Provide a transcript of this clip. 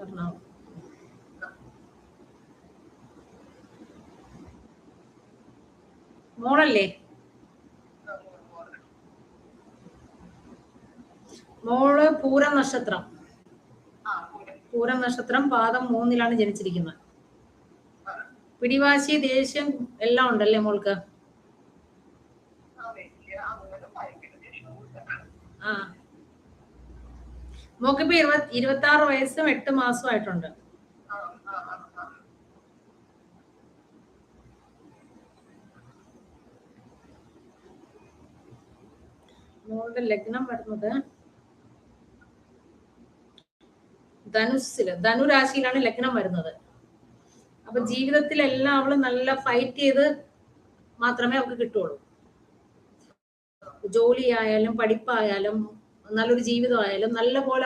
എറണാകുളം. മോളല്ലേ? മോള് പൂരം നക്ഷത്രം. പൂരം നക്ഷത്രം പാദം 3 ജനിച്ചിരിക്കുന്നത്. പിടിവാശി, ദേഷ്യം എല്ലാം ഉണ്ടല്ലേ മോൾക്ക്? ആ, മോക്കിപ്പോ 26 വയസ്സും 8 മാസവും ആയിട്ടുണ്ട്. മോളുടെ ലഗ്നം വരുന്നത് ധനുരാശിയിലാണ് ലഗ്നം വരുന്നത്. അപ്പൊ ജീവിതത്തിലെല്ലാം അവള് നല്ല ഫൈറ്റ് ചെയ്ത് മാത്രമേ അവൾക്ക് കിട്ടുള്ളൂ. ജോലിയായാലും പഠിപ്പായാലും നല്ലൊരു ജീവിതമായാലും നല്ല പോലെ